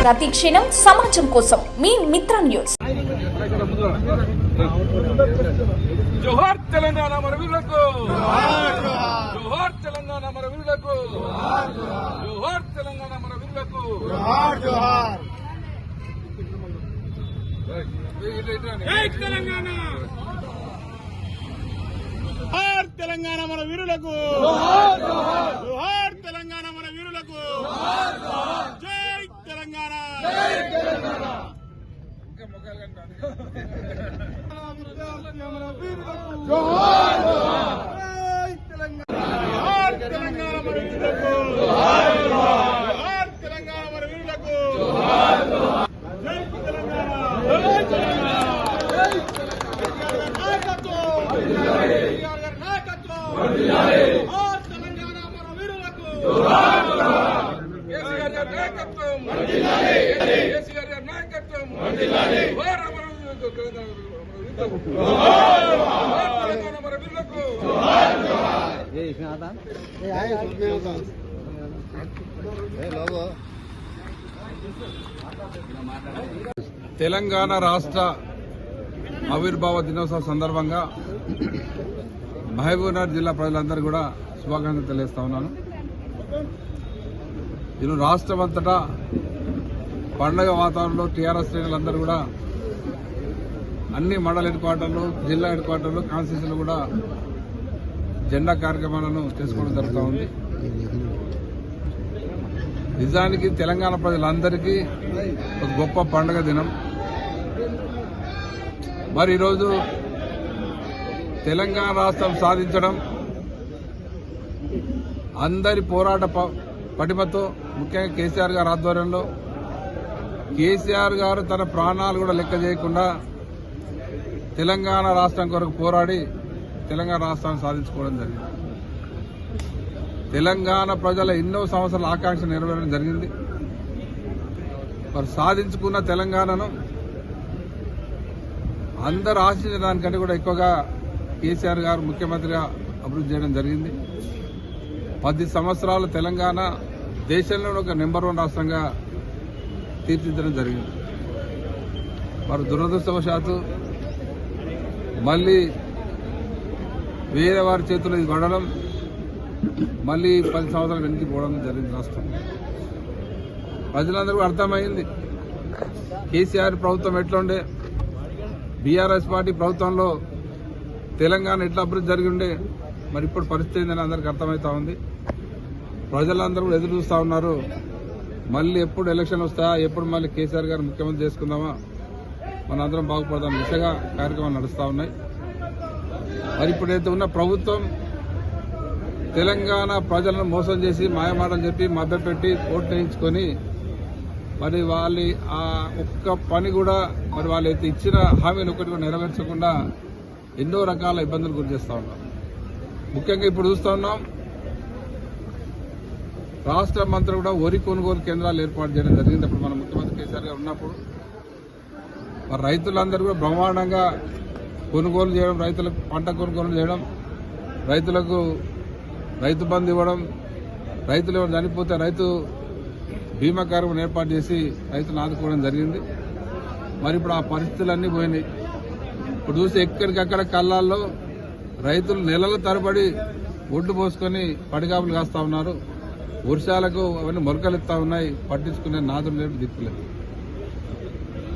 ప్రతి క్షణం సమాజం కోసం మీ మిత్ర న్యూస్. జోహార్ తెలంగాణ మరవీరులకు, జోహార్ తెలంగాణ మరవీరులకు, జోహార్ తెలంగాణ మరవీరులకు, జై తెలంగాణ, జోహార్ తెలంగాణ మన వీరులకు, జోహార్ తెలంగాణ మన వీరులకు, జై తెలంగాణ, జోహార్ తెలంగాణ మన వీరులకు, జోహార్ తెలంగాణ మన వీరులకు, జై తెలంగాణ, జై తెలంగాణ, తెలంగాణ రాష్ట్ర ఆవిర్భావ దినోత్సవ సందర్భంగా మహబూబ్నగర్ జిల్లా ప్రజలందరూ కూడా శుభాకాంక్షలు తెలియజేస్తా ఉన్నాను. ఈరోజు రాష్ట్రం అంతటా పండగ వాతావరణంలో టీఆర్ఎస్ శ్రేణులందరూ కూడా అన్ని మండల హెడ్ క్వార్టర్లు, జిల్లా హెడ్ క్వార్టర్లు, కాన్స్టిట్యూషన్లు కూడా జెండా కార్యక్రమాలను చేసుకోవడం జరుగుతూ ఉంది. నిజానికి తెలంగాణ ప్రజలందరికీ ఒక గొప్ప పండుగ దినం. మరి ఈరోజు తెలంగాణ రాష్ట్రం సాధించడం అందరి పోరాట పటిమతో, ముఖ్యంగా కేసీఆర్ గారి ఆధ్వర్యంలో, కేసీఆర్ గారు తన ప్రాణాలు కూడా లెక్క చేయకుండా తెలంగాణ రాష్ట్రం కొరకు పోరాడి తెలంగాణ రాష్ట్రాన్ని సాధించుకోవడం జరిగింది. తెలంగాణ ప్రజల ఎన్నో సంవత్సరాల ఆకాంక్ష నెరవేరడం జరిగింది. మరి సాధించుకున్న తెలంగాణను అందరూ ఆశించిన దానికంటే కూడా ఎక్కువగా కేసీఆర్ గారు ముఖ్యమంత్రిగా అభివృద్ధి చేయడం జరిగింది. 10 సంవత్సరాలు తెలంగాణ దేశంలోనే ఒక నెంబర్ 1 రాష్ట్రంగా తీర్చిదిద్దడం జరిగింది. మరి దురదృష్టవశాత్తు మళ్ళీ వేరే వారి చేతుల్లో ఇది పడడం, మళ్ళీ 10 సంవత్సరాలు వెనక్కి పోవడం జరిగింది. రాష్ట్రం ప్రజలందరూ అర్థమైంది కేసీఆర్ ప్రభుత్వం ఎట్లా ఉండే, బీఆర్ఎస్ పార్టీ ప్రభుత్వంలో తెలంగాణ ఎట్లా అభివృద్ధి జరిగి ఉండే. మరి ఇప్పుడు పరిస్థితి ఏందని అందరికీ అర్థమవుతా ఉంది. ప్రజలందరూ కూడా ఎదురు చూస్తూ ఉన్నారు. మళ్ళీ ఎప్పుడు ఎలక్షన్ వస్తాయా, ఎప్పుడు మళ్ళీ కేసీఆర్ గారు ముఖ్యమంత్రి చేసుకుందామా, మనందరం బాగుపడదాం దిశగా కార్యక్రమాలు నడుస్తూ ఉన్నాయి. మరి ఇప్పుడైతే ఉన్న ప్రభుత్వం తెలంగాణ ప్రజలను మోసం చేసి మాయమాటలు చెప్పి మభ్యపెట్టి ఓట్లు వేయించుకొని మరి వాళ్ళ ఆ ఒక్క పని కూడా మరి వాళ్ళైతే ఇచ్చిన హామీలు ఒకటి కూడా నెరవేర్చకుండా ఎన్నో రకాల ఇబ్బందులు గురి చేస్తూ ఉన్నాం. ముఖ్యంగా ఇప్పుడు చూస్తూ ఉన్నాం, రాష్ట్రం అంతా కూడా వరి కొనుగోలు కేంద్రాలు ఏర్పాటు చేయడం జరిగింది. అప్పుడు మన ముఖ్యమంత్రి కేసీఆర్ గారు ఉన్నప్పుడు మరి రైతులందరూ కూడా బ్రహ్మాండంగా కొనుగోలు చేయడం, రైతులకు పంట కొనుగోలు చేయడం, రైతులకు రైతు బంధు ఇవ్వడం, రైతులు ఎవరు చనిపోతే రైతు బీమా కార్యక్రమం ఏర్పాటు చేసి రైతులను ఆదుకోవడం జరిగింది. మరి ఇప్పుడు ఆ పరిస్థితులన్నీ పోయినాయి. ఇప్పుడు చూస్తే ఎక్కడికక్కడ కళ్ళాల్లో రైతులు నెలల తరబడి ఒడ్డు పోసుకొని పడిగాపులు కాస్తా ఉన్నారు. వర్షాలకు అవన్నీ మొలకలెత్తా ఉన్నాయి, పట్టించుకునే నాదులు లేదు, దిక్కులేదు.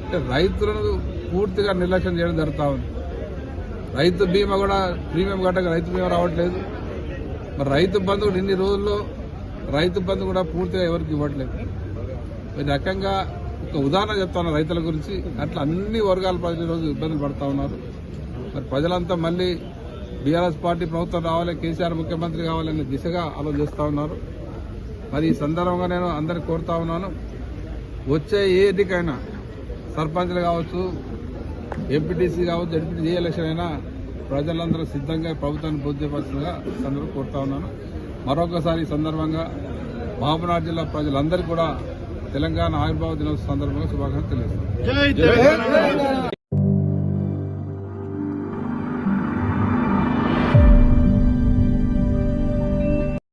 అంటే రైతులను పూర్తిగా నిర్లక్ష్యం చేయడం జరుగుతూ ఉంది. రైతు బీమా కూడా ప్రీమియం కట్టక రైతు బీమా రావట్లేదు. మరి రైతు బంధు కూడా ఇన్ని రోజుల్లో రైతు బంధు కూడా పూర్తిగా ఎవరికి ఇవ్వట్లేదు. ఈ రకంగా ఒక ఉదాహరణ చెప్తాను రైతుల గురించి. అట్లా అన్ని వర్గాల ప్రజలు ఈరోజు ఇబ్బందులు పడతా ఉన్నారు. మరి ప్రజలంతా మళ్ళీ బీఆర్ఎస్ పార్టీ ప్రభుత్వం రావాలి, కేసీఆర్ ముఖ్యమంత్రి కావాలనే దిశగా ఆలోచిస్తూ ఉన్నారు. మరి ఈ సందర్భంగా నేను అందరినీ కోరుతా ఉన్నాను, వచ్చే ఏ ఎన్నికైనా సర్పంచ్లు కావచ్చు, ఎంపీటీసీ కావచ్చు, ఎంపీటీసీ ఏ ఎలక్షన్ అయినా ప్రజలందరూ సిద్ధంగా ప్రభుత్వాన్ని బోధ్యపరచుగా సందర్భంగా కోరుతా ఉన్నాను. మరొకసారి ఈ సందర్భంగా మహబూబ్నగర్ జిల్లా ప్రజలందరికీ కూడా తెలంగాణ ఆవిర్భావ దినోత్సవ సందర్భంగా శుభాకాంక్షలు తెలియజేస్తాను.